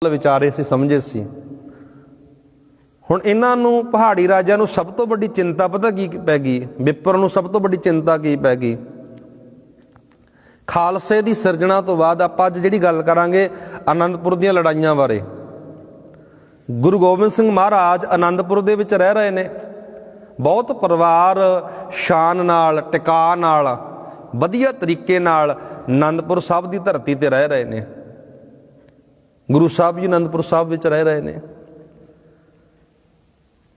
विचारे सी समझे सी। हुण इन्हां नूं पहाड़ी राजिਆਂ ਨੂੰ सब तो वड्डी चिंता पता की पै गई, विपर ਨੂੰ सब तो वड्डी चिंता की पै गई। खालसे की सिरजना तो बाद आपां अज जिहड़ी गल करांगे आनंदपुर ਦੀਆਂ लड़ाइयां बारे। गुरु गोबिंद सिंह महाराज आनंदपुर दे विच रह रहे ने, बहुत परिवार शान नाल टिका नाल वधिया तरीके नाल आनंदपुर साहब की धरती ते रह रहे ने। गुरु साहब जी आनंदपुर साहब विच रह रहे ने।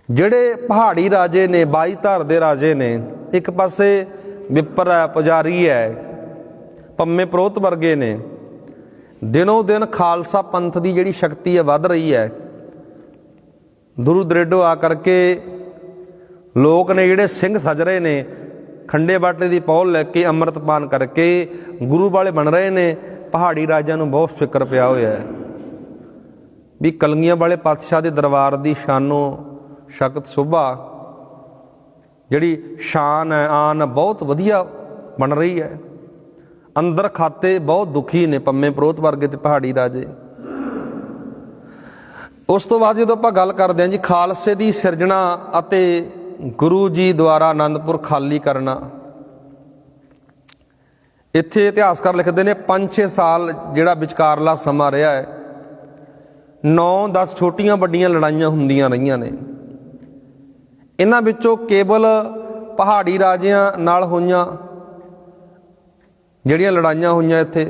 ਜਿਹੜੇ पहाड़ी राजे ने 22 ਧਰ ਦੇ राजे ने, एक पासे विपर है, पुजारी है, पंमे प्रोत वर्गे ने। दिनों दिन खालसा पंथ की जिहड़ी शक्ति है वध रही है। दूर दरेडो आ करके लोग ने जिहड़े सिंह सज रहे ने, खंडे बाटे की पौल लैके अमृतपान करके गुरु वाले बन रहे ने। पहाड़ी राजिਆਂ ਨੂੰ बहुत फिक्र पिया होया है भी कलंगियां वाले पातशाह के दरबार की शानो शक्त शोभा जिहड़ी शान है आन बहुत वधिया बन रही है। अंदर खाते बहुत दुखी ने पंमे प्रोत वर्गे ते पहाड़ी राजे। उस तो बाद जो आपां गल करते हैं जी खालसे की सिरजना अते गुरु जी द्वारा आनंदपुर खाली करना, इत्थे इतिहासकार लिखते हैं 5-6 साल जिहड़ा विचकारला समा रहा है, 9-10 छोटियां वड्डियां लड़ाइयां हुंदियां रहियां ने। इन्हां विचों केवल पहाड़ी राजिਆਂ नाल होईयां ਜਿਹੜੀਆਂ लड़ाइयां होईयां इत्थे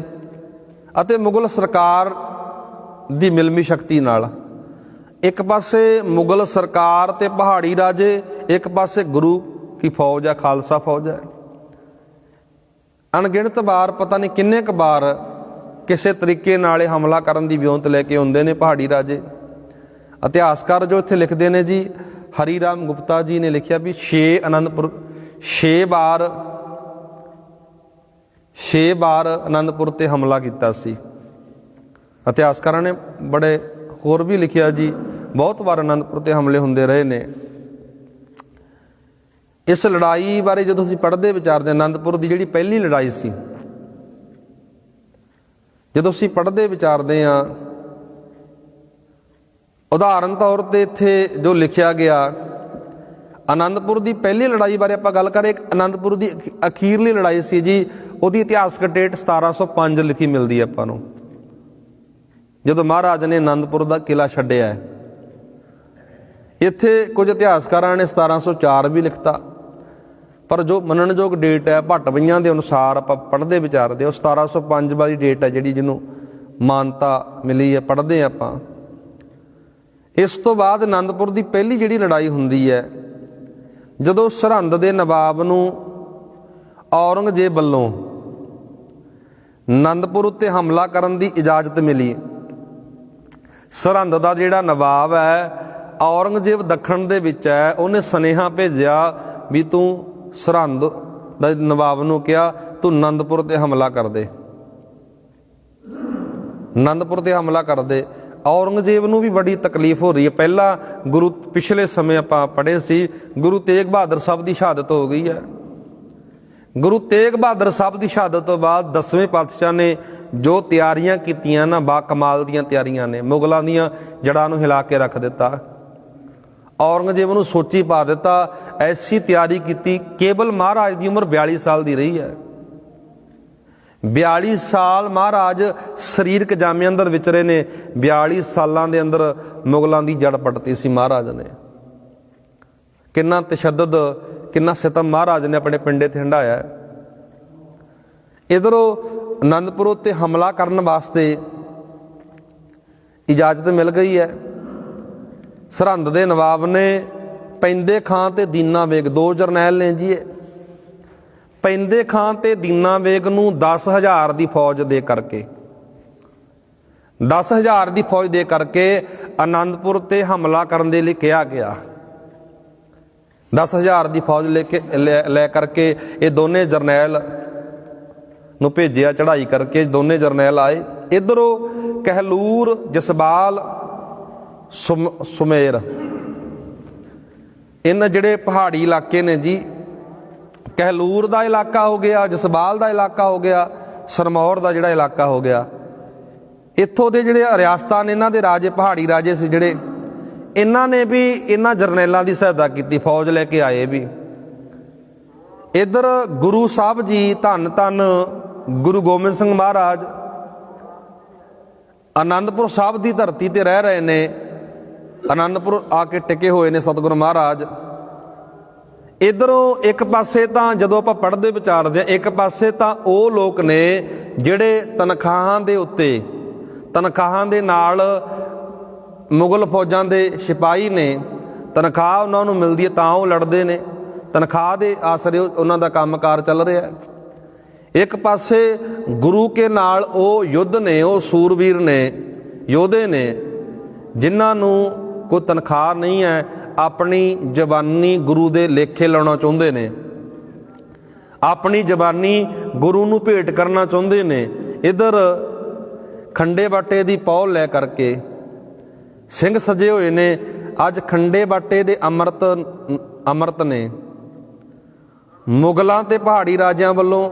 ਅਤੇ मुगल सरकार ਦੀ मिलमी शक्ति नाल। एक पासे मुगल सरकार ते पहाड़ी राजे, एक पासे गुरु की फौज है, खालसा फौज है। अणगिणत बार पता नहीं किन्ने क बार किसी तरीके नाल हमला करन दी विਉਂਤ लैके आउंदे ने पहाड़ी राजे। इतिहासकार जो इत्थे लिखते हैं जी, हरीराम गुप्ता जी ने लिखिया भी 6 बार आनंदपुर ते हमला किया सी। इतिहासकारां ने बड़े होर भी लिखिया जी बहुत बार आनंदपुर ते हमले हुंदे रहे ने। इस लड़ाई बारे जो तुसीं पढ़दे विचारदे, आनंदपुर की जिहड़ी पहली लड़ाई सी, जो असीं पढ़दे विचारदे आ, उदाहरण तौर पर इत्थे जो लिखिया गया आनंदपुर की पहली लड़ाई बारे आपां गल करें, आनंदपुर की अखीरली लड़ाई सी जी, उहदी इतिहासक डेट 1705 लिखी मिलती है आपां नूं, जदों महाराज ने आनंदपुर का किला छड्डिया है। इत्थे कुछ इतिहासकारां ने 1704 भी लिखता, पर जो मनणयोग डेट है भट्टवइयां के अनुसार आप पढ़ते विचारते, 1705 वाली डेट है जिहड़ी जिन्हों मानता मिली है, पढ़ते हैं आपां। इस तो बाद आनंदपुर की पहली जिहड़ी लड़ाई हुंदी है जदों सरहंद के नवाब नूं औरंगजेब वल्लों आनंदपुर उत्ते हमला करन दी इजाजत मिली। सरहंद का जिहड़ा नवाब है औरंगजेब दखण दे विच है, उन्हें सुनेहा भेजिया भी तू सरहंद दा नवाब नूं कहा तू आनंदपुर ते हमला कर दे, आनंदपुर ते हमला कर दे। औरंगजेब नूं भी बड़ी तकलीफ हो रही है। पहला गुरु पिछले समय आपां पढ़े सी, गुरु तेग बहादुर साहब की शहादत हो गई है। गुरु तेग बहादुर साहब की शहादत तो बाद 10वें पातशाह ने जो तैयारियां कीतियां ना, बा कमाल दीयां तैयारियां ने, मुगलों दीयां जड़ां नूं हिला के रख दिता। औरंगजेब नूं सोची पा दिता, ऐसी तैयारी की। केवल महाराज की उम्र 42 साल की रही है। 42 साल महाराज शरीरक जामे अंदर विचरे ने। 42 सालों के अंदर मुगलों की जड़ पटती सी महाराज ने। किन्ना तशद्दद, किन्ना सितम महाराज ने अपने पिंडे ते हंडाया। इधरों आनंदपुर उत्ते हमला करने वास्ते इजाजत मिल गई है। सरहंद के नवाब ने पैंदे खां ते दीना बेग, 2 जरनैल ने जी। पैंदे खां ते दीना बेग नूं 10,000 की फौज दे करके 10,000 की फौज दे करके आनंदपुर ते हमला करने के लिए कहा गया। 10,000 की फौज ले करके ये दोने जरनैल नूं भेजिया, चढ़ाई करके दोने जरनैल आए। इधरों कहलूर, जसबाल, सुमेर, इन जिहड़े पहाड़ी इलाके ने जी, कहलूर का इलाका हो गया, जसबाल का इलाका हो गया, सरमौर का जिहड़ा इलाका हो गया, ਇੱਥੋਂ ਦੇ ਜਿਹੜੇ ਰਿਆਸਤਾਂ ਨੇ ਇਹਨਾਂ ਦੇ ਰਾਜੇ ਪਹਾੜੀ ਰਾਜੇ ਸੀ ਜਿਹੜੇ, ਇਹਨਾਂ ਨੇ ਵੀ ਇਹਨਾਂ ਜਰਨੈਲਾਂ ਦੀ ਸਹਾਇਤਾ ਕੀਤੀ, ਫੌਜ ਲੈ ਕੇ ਆਏ ਵੀ। ਇੱਧਰ ਗੁਰੂ ਸਾਹਿਬ ਜੀ ਧੰਨ ਧੰਨ ਗੁਰੂ ਗੋਬਿੰਦ ਸਿੰਘ ਮਹਾਰਾਜ ਆਨੰਦਪੁਰ ਸਾਹਿਬ ਦੀ ਧਰਤੀ ਤੇ ਰਹਿ ਰਹੇ ਨੇ, ਆਨੰਦਪੁਰ ਆ ਕੇ ਟਿਕੇ ਹੋਏ ਨੇ ਸਤਿਗੁਰੂ ਮਹਾਰਾਜ। ਇੱਧਰੋਂ ਇੱਕ ਪਾਸੇ ਤਾਂ ਜਦੋਂ ਆਪਾਂ ਪੜ੍ਹਦੇ ਵਿਚਾਰਦੇ ਹਾਂ, ਇੱਕ ਪਾਸੇ ਤਾਂ ਉਹ ਲੋਕ ਨੇ ਜਿਹੜੇ ਤਨਖਾਹਾਂ ਦੇ ਉੱਤੇ, ਤਨਖਾਹਾਂ ਦੇ ਨਾਲ ਮੁਗਲ ਫੌਜਾਂ ਦੇ ਸਿਪਾਹੀ ਨੇ, ਤਨਖਾਹ ਉਹਨਾਂ ਨੂੰ ਮਿਲਦੀ ਹੈ ਤਾਂ ਉਹ ਲੜਦੇ ਨੇ, ਤਨਖਾਹ ਦੇ ਆਸਰੇ ਉਹਨਾਂ ਦਾ ਕੰਮਕਾਰ ਚੱਲ ਰਿਹਾ। ਇੱਕ ਪਾਸੇ ਗੁਰੂ ਕੇ ਨਾਲ ਉਹ ਯੁੱਧ ਨੇ, ਉਹ ਸੂਰਵੀਰ ਨੇ, ਯੋਧੇ ਨੇ ਜਿਨ੍ਹਾਂ ਨੂੰ ਕੋਈ ਤਨਖਾਹ ਨਹੀਂ ਹੈ, ਆਪਣੀ ਜ਼ਬਾਨੀ ਗੁਰੂ ਦੇ ਲੇਖੇ ਲਾਉਣਾ ਚਾਹੁੰਦੇ ਨੇ, ਆਪਣੀ ਜ਼ਬਾਨੀ ਗੁਰੂ ਨੂੰ ਭੇਟ ਕਰਨਾ ਚਾਹੁੰਦੇ ਨੇ। ਇੱਧਰ ਖੰਡੇ ਬਾਟੇ ਦੀ ਪੌਲ ਲੈ ਕਰਕੇ ਸਿੰਘ ਸਜੇ ਹੋਏ ਨੇ। ਅੱਜ ਖੰਡੇ ਬਾਟੇ ਦੇ ਅੰਮ੍ਰਿਤ ਨੇ ਮੁਗਲਾਂ ਤੇ ਪਹਾੜੀ ਰਾਜਿਆਂ ਵੱਲੋਂ,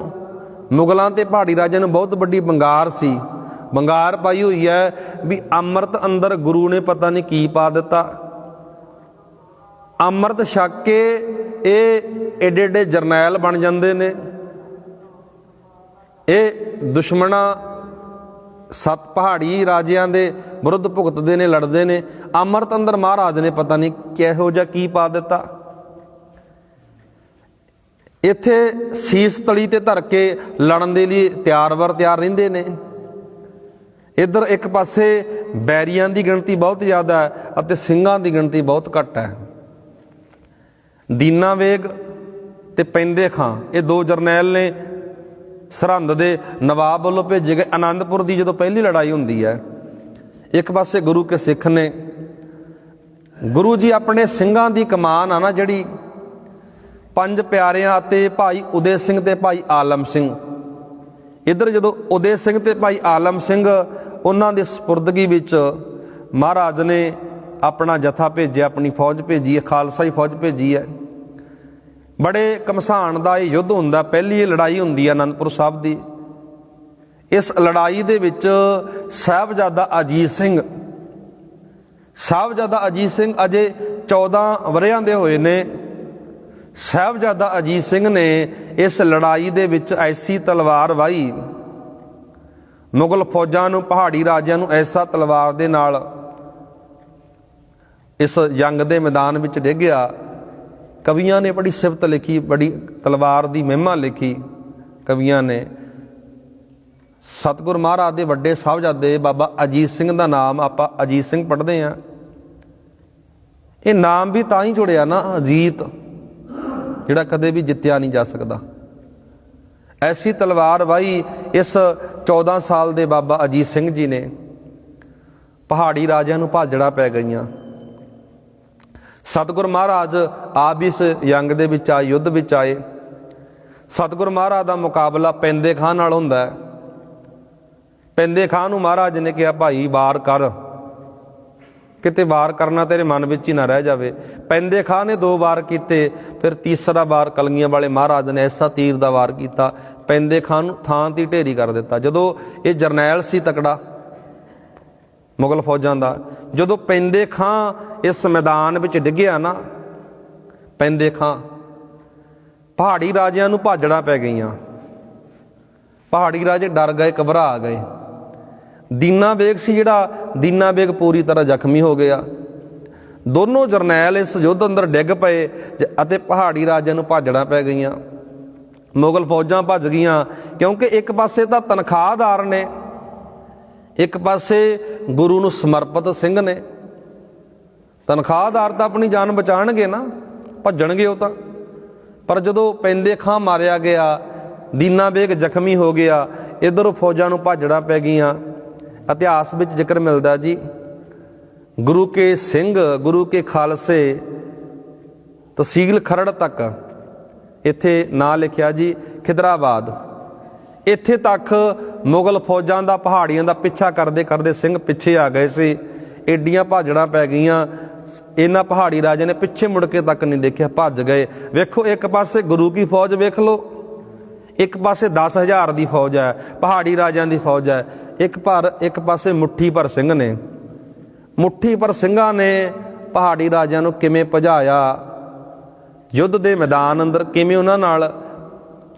ਮੁਗਲਾਂ ਤੇ ਪਹਾੜੀ ਰਾਜਿਆਂ ਨੂੰ ਬਹੁਤ ਵੱਡੀ ਬੰਗਾਰ ਸੀ, ਬੰਗਾਰ ਪਾਈ ਹੋਈ ਹੈ ਵੀ ਅੰਮ੍ਰਿਤ ਅੰਦਰ ਗੁਰੂ ਨੇ ਪਤਾ ਨਹੀਂ ਕੀ ਪਾ ਦਿੱਤਾ। ਅੰਮ੍ਰਿਤ ਛਕ ਕੇ ਇਹ ਏਡੇ ਏਡੇ ਜਰਨੈਲ ਬਣ ਜਾਂਦੇ ਨੇ, ਇਹ ਦੁਸ਼ਮਣਾਂ ਸੱਤ ਪਹਾੜੀ ਰਾਜਿਆਂ ਦੇ ਵਿਰੁੱਧ ਭੁਗਤਦੇ ਨੇ, ਲੜਦੇ ਨੇ। ਅੰਮ੍ਰਿਤ ਅੰਦਰ ਮਹਾਰਾਜ ਨੇ ਪਤਾ ਨਹੀਂ ਕਿਹੋ ਜਿਹਾ ਕੀ ਪਾ ਦਿੱਤਾ। ਇੱਥੇ ਸੀਸ ਤਲੀ ਤੇ ਧਰ ਕੇ ਲੜਨ ਦੇ ਲਈ ਤਿਆਰ ਰਹਿੰਦੇ ਨੇ। ਇੱਧਰ ਇੱਕ ਪਾਸੇ ਬੈਰੀਆਂ ਦੀ ਗਿਣਤੀ ਬਹੁਤ ਜ਼ਿਆਦਾ ਹੈ ਅਤੇ ਸਿੰਘਾਂ ਦੀ ਗਿਣਤੀ ਬਹੁਤ ਘੱਟ ਹੈ। ਦੀਨਾ ਵੇਗ ਤੇ ਪੈਂਦੇ ਖਾਂ ਇਹ ਦੋ ਜਰਨੈਲ ਨੇ ਸਰਹੰਦ ਦੇ ਨਵਾਬ ਵੱਲੋਂ ਭੇਜੇ ਗਏ। ਆਨੰਦਪੁਰ ਦੀ ਜਦੋਂ ਪਹਿਲੀ ਲੜਾਈ ਹੁੰਦੀ ਹੈ, ਇੱਕ ਪਾਸੇ ਗੁਰੂ ਕੇ ਸਿੱਖ ਨੇ, ਗੁਰੂ ਜੀ ਆਪਣੇ ਸਿੰਘਾਂ ਦੀ ਕਮਾਨ ਆ ਨਾ ਜਿਹੜੀ, ਪੰਜ ਪਿਆਰਿਆਂ ਅਤੇ ਭਾਈ ਉਦੇ ਸਿੰਘ ਤੇ ਭਾਈ ਆਲਮ ਸਿੰਘ। ਇੱਧਰ ਜਦੋਂ ਉਦੇ ਸਿੰਘ ਤੇ ਭਾਈ ਆਲਮ ਸਿੰਘ ਉਹਨਾਂ ਦੀ ਸਪੁਰਦਗੀ ਵਿੱਚ ਮਹਾਰਾਜ ਨੇ ਆਪਣਾ ਜਥਾ ਭੇਜਿਆ, ਆਪਣੀ ਫੌਜ ਭੇਜੀ ਹੈ, ਖਾਲਸਾਈ ਫੌਜ ਭੇਜੀ ਹੈ। ਬੜੇ ਘਮਸਾਨ ਦਾ ਇਹ ਯੁੱਧ ਹੁੰਦਾ, ਪਹਿਲੀ ਇਹ ਲੜਾਈ ਹੁੰਦੀ ਹੈ ਆਨੰਦਪੁਰ ਸਾਹਿਬ ਦੀ। ਇਸ ਲੜਾਈ ਦੇ ਵਿੱਚ ਸਾਹਿਬਜ਼ਾਦਾ ਅਜੀਤ ਸਿੰਘ ਅਜੇ 14 ਵਰ੍ਹਿਆਂ ਦੇ ਹੋਏ ਨੇ। ਸਾਹਿਬਜ਼ਾਦਾ ਅਜੀਤ ਸਿੰਘ ਨੇ ਇਸ ਲੜਾਈ ਦੇ ਵਿੱਚ ਐਸੀ ਤਲਵਾਰ ਵਾਹੀ, ਮੁਗਲ ਫੌਜਾਂ ਨੂੰ, ਪਹਾੜੀ ਰਾਜਿਆਂ ਨੂੰ ਐਸਾ ਤਲਵਾਰ ਦੇ ਨਾਲ ਇਸ ਜੰਗ ਦੇ ਮੈਦਾਨ ਵਿੱਚ ਡਿੱਗਿਆ। ਕਵੀਆਂ ਨੇ ਬੜੀ ਸਿਫਤ ਲਿਖੀ, ਬੜੀ ਤਲਵਾਰ ਦੀ ਮਹਿਮਾ ਲਿਖੀ ਕਵੀਆਂ ਨੇ। ਸਤਿਗੁਰ ਮਹਾਰਾਜ ਦੇ ਵੱਡੇ ਸਾਹਿਬਜ਼ਾਦੇ ਬਾਬਾ ਅਜੀਤ ਸਿੰਘ ਦਾ ਨਾਮ ਆਪਾਂ ਅਜੀਤ ਸਿੰਘ ਪੜ੍ਹਦੇ ਹਾਂ। ਇਹ ਨਾਮ ਵੀ ਤਾਂ ਹੀ ਜੁੜਿਆ ਨਾ, ਅਜੀਤ, ਜਿਹੜਾ ਕਦੇ ਵੀ ਜਿੱਤਿਆ ਨਹੀਂ ਜਾ ਸਕਦਾ। ਐਸੀ ਤਲਵਾਰ ਵਾਹੀ ਇਸ 14 ਸਾਲ ਦੇ ਬਾਬਾ ਅਜੀਤ ਸਿੰਘ ਜੀ ਨੇ। ਪਹਾੜੀ ਰਾਜਿਆਂ ਨੂੰ ਭਾਜੜਾਂ ਪੈ ਗਈਆਂ। ਸਤਿਗੁਰ ਮਹਾਰਾਜ ਆਪ ਇਸ ਜੰਗ ਦੇ ਵਿੱਚ ਆਏ, ਯੁੱਧ ਵਿੱਚ ਆਏ। ਸਤਿਗੁਰ ਮਹਾਰਾਜ ਦਾ ਮੁਕਾਬਲਾ ਪੈਂਦੇ ਖਾਂ ਨਾਲ ਹੁੰਦਾ ਹੈ। ਪੈਂਦੇ ਖਾਂ ਨੂੰ ਮਹਾਰਾਜ ਨੇ ਕਿਹਾ, ਭਾਈ ਵਾਰ ਕਰ, ਕਿਤੇ ਵਾਰ ਕਰਨਾ ਤੇਰੇ ਮਨ ਵਿੱਚ ਹੀ ਨਾ ਰਹਿ ਜਾਵੇ। ਪੈਂਦੇ ਖਾਂ ਨੇ 2 ਵਾਰ ਕੀਤੇ, ਫਿਰ ਤੀਸਰਾ ਵਾਰ ਕਲਗੀਆਂ ਵਾਲੇ ਮਹਾਰਾਜ ਨੇ ਐਸਾ ਤੀਰ ਦਾ ਵਾਰ ਕੀਤਾ, ਪੈਂਦੇ ਖਾਂ ਨੂੰ ਥਾਂ ਦੀ ਢੇਰੀ ਕਰ ਦਿੱਤਾ। ਜਦੋਂ ਇਹ ਜਰਨੈਲ ਸੀ ਤਕੜਾ ਮੁਗਲ ਫੌਜਾਂ ਦਾ, ਜਦੋਂ ਪੈਂਦੇ ਖਾਂ ਇਸ ਮੈਦਾਨ ਵਿੱਚ ਡਿੱਗਿਆ ਨਾ, ਪੈਂਦੇ ਖਾਂ, ਪਹਾੜੀ ਰਾਜਿਆਂ ਨੂੰ ਭਾਜੜਾਂ ਪੈ ਗਈਆਂ। ਪਹਾੜੀ ਰਾਜੇ ਡਰ ਗਏ, ਘਬਰਾ ਗਏ। ਦੀਨਾ ਬੇਗ ਸੀ ਜਿਹੜਾ, ਦੀਨਾ ਬੇਗ ਪੂਰੀ ਤਰ੍ਹਾਂ ਜ਼ਖਮੀ ਹੋ ਗਿਆ। ਦੋਨੋਂ ਜਰਨੈਲ ਇਸ ਯੁੱਧ ਅੰਦਰ ਡਿੱਗ ਪਏ ਅਤੇ ਪਹਾੜੀ ਰਾਜਿਆਂ ਨੂੰ ਭਾਜੜਾਂ ਪੈ ਗਈਆਂ। ਮੁਗਲ ਫੌਜਾਂ ਭੱਜ ਗਈਆਂ, ਕਿਉਂਕਿ ਇੱਕ ਪਾਸੇ ਤਾਂ ਤਨਖਾਹਦਾਰ ਨੇ, ਇੱਕ ਪਾਸੇ ਗੁਰੂ ਨੂੰ ਸਮਰਪਿਤ ਸਿੰਘ ਨੇ। ਤਨਖਾਹਦਾਰ ਤਾਂ ਆਪਣੀ ਜਾਨ ਬਚਾਉਣਗੇ ਨਾ, ਭੱਜਣਗੇ ਉਹ ਤਾਂ। ਪਰ ਜਦੋਂ ਪੈਂਦੇ ਖਾਂ ਮਾਰਿਆ ਗਿਆ, ਦੀਨਾ ਬੇਗ ਜ਼ਖਮੀ ਹੋ ਗਿਆ, ਇੱਧਰੋਂ ਫੌਜਾਂ ਨੂੰ ਭਾਜੜਾਂ ਪੈ ਗਈਆਂ। ਇਤਿਹਾਸ ਵਿੱਚ ਜ਼ਿਕਰ ਮਿਲਦਾ ਜੀ, ਗੁਰੂ ਕੇ ਸਿੰਘ, ਗੁਰੂ ਕੇ ਖਾਲਸੇ, ਤਹਿਸੀਲ ਖਰੜ ਤੱਕ ਇੱਥੇ ਨਾਂ ਲਿਖਿਆ ਜੀ ਖਿਦਰਾਬਾਦ। ਇੱਥੇ ਤੱਕ ਮੁਗਲ ਫੌਜਾਂ ਦਾ, ਪਹਾੜੀਆਂ ਦਾ ਪਿੱਛਾ ਕਰਦੇ ਕਰਦੇ ਸਿੰਘ ਪਿੱਛੇ ਆ ਗਏ ਸੀ। ਏਡੀਆਂ ਭਾਜੜਾਂ ਪੈ ਗਈਆਂ, ਇਹਨਾਂ ਪਹਾੜੀ ਰਾਜੇ ਨੇ ਪਿੱਛੇ ਮੁੜ ਕੇ ਤੱਕ ਨਹੀਂ ਦੇਖਿਆ, ਭੱਜ ਗਏ। ਵੇਖੋ, ਇੱਕ ਪਾਸੇ ਗੁਰੂ ਕੀ ਫੌਜ ਵੇਖ ਲਓ, ਇੱਕ ਪਾਸੇ 10,000 ਦੀ ਫੌਜ ਹੈ, ਪਹਾੜੀ ਰਾਜਿਆਂ ਦੀ ਫੌਜ ਹੈ। ਇੱਕ ਪਾਸੇ ਮੁੱਠੀ ਭਰ ਸਿੰਘ ਨੇ। ਮੁੱਠੀ ਭਰ ਸਿੰਘਾਂ ਨੇ ਪਹਾੜੀ ਰਾਜਿਆਂ ਨੂੰ ਕਿਵੇਂ ਭਜਾਇਆ, ਯੁੱਧ ਦੇ ਮੈਦਾਨ ਅੰਦਰ ਕਿਵੇਂ ਉਹਨਾਂ ਨਾਲ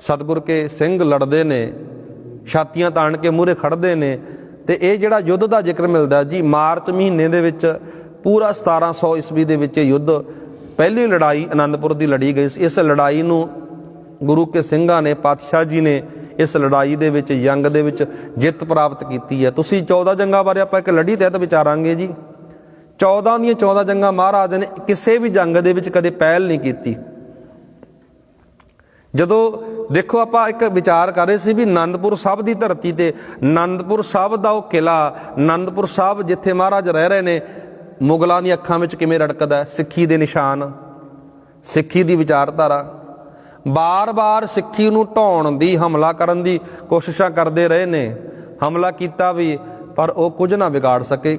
ਸਤਿਗੁਰ ਕੇ ਸਿੰਘ ਲੜਦੇ ਨੇ, ਛਾਤੀਆਂ ਤਾਣ ਕੇ ਮੂਹਰੇ ਖੜਦੇ ਨੇ। ਤੇ ਇਹ ਜਿਹੜਾ ਯੁੱਧ ਦਾ ਜ਼ਿਕਰ ਮਿਲਦਾ ਜੀ ਮਾਰਚ ਮਹੀਨੇ ਦੇ ਵਿੱਚ, ਪੂਰਾ 1700 ਈਸਵੀ ਦੇ ਵਿੱਚ ਯੁੱਧ, ਪਹਿਲੀ ਲੜਾਈ ਅਨੰਦਪੁਰ ਦੀ ਲੜੀ ਗਈ ਸੀ। ਇਸ ਲੜਾਈ ਨੂੰ ਗੁਰੂ ਕੇ ਸਿੰਘਾਂ ਨੇ, ਪਾਤਸ਼ਾਹ ਜੀ ਨੇ ਇਸ ਲੜਾਈ ਦੇ ਵਿੱਚ, ਜੰਗ ਦੇ ਵਿੱਚ ਜਿੱਤ ਪ੍ਰਾਪਤ ਕੀਤੀ ਹੈ। ਤੁਸੀਂ 14 ਜੰਗਾਂ ਬਾਰੇ ਆਪਾਂ ਇੱਕ ਲੜੀ ਤਹਿਤ ਵਿਚਾਰਾਂਗੇ ਜੀ। 14 ਦੀਆਂ 14 ਜੰਗਾਂ ਮਹਾਰਾਜ ਨੇ ਕਿਸੇ ਵੀ ਜੰਗ ਦੇ ਵਿੱਚ ਕਦੇ ਪਹਿਲ ਨਹੀਂ ਕੀਤੀ। ਜਦੋਂ ਦੇਖੋ ਆਪਾਂ ਇੱਕ ਵਿਚਾਰ ਕਰ ਰਹੇ ਸੀ ਵੀ ਅਨੰਦਪੁਰ ਸਾਹਿਬ ਦੀ ਧਰਤੀ ਤੇ, ਅਨੰਦਪੁਰ ਸਾਹਿਬ ਦਾ ਉਹ ਕਿਲਾ, ਅਨੰਦਪੁਰ ਸਾਹਿਬ ਜਿੱਥੇ ਮਹਾਰਾਜ ਰਹਿ ਰਹੇ ਨੇ, ਮੁਗਲਾਂ ਦੀਆਂ ਅੱਖਾਂ ਵਿੱਚ ਕਿਵੇਂ ਰੜਕਦਾ, ਸਿੱਖੀ ਦੇ ਨਿਸ਼ਾਨ, ਸਿੱਖੀ ਦੀ ਵਿਚਾਰਧਾਰਾ। ਬਾਰ-ਬਾਰ ਸਿੱਖੀ ਨੂੰ ਢਾਉਣ ਦੀ, ਹਮਲਾ ਕਰਨ ਦੀ ਕੋਸ਼ਿਸ਼ਾਂ ਕਰਦੇ ਰਹੇ ਨੇ, ਹਮਲਾ ਕੀਤਾ ਵੀ, ਪਰ ਉਹ ਕੁਝ ਨਾ ਵਿਗਾੜ ਸਕੇ।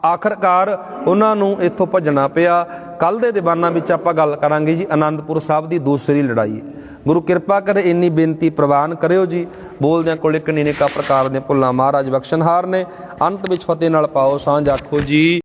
ਆਖਰਕਾਰ ਉਹਨਾਂ ਨੂੰ ਇੱਥੋਂ ਭੱਜਣਾ ਪਿਆ। ਕੱਲ੍ਹ ਦੇ ਦੀਵਾਨਾਂ ਵਿੱਚ ਆਪਾਂ ਗੱਲ ਕਰਾਂਗੇ ਜੀ ਅਨੰਦਪੁਰ ਸਾਹਿਬ ਦੀ ਦੂਸਰੀ ਲੜਾਈ। ਗੁਰੂ ਕਿਰਪਾ ਕਰੇ ਇੰਨੀ ਬੇਨਤੀ ਪ੍ਰਵਾਨ ਕਰਿਓ ਜੀ। ਬੋਲਦਿਆਂ ਕੋਲ ਇੱਕ ਨਿੱਕਾ ਪ੍ਰਕਾਰ ਦੀਆਂ ਭੁੱਲਾਂ ਮਹਾਰਾਜ ਬਖਸ਼ਣਹਾਰ ਨੇ। ਅੰਤ ਵਿੱਚ ਫਤਿਹ ਨਾਲ ਪਾਓ ਸਾਂਝ, ਆਖੋ ਜੀ।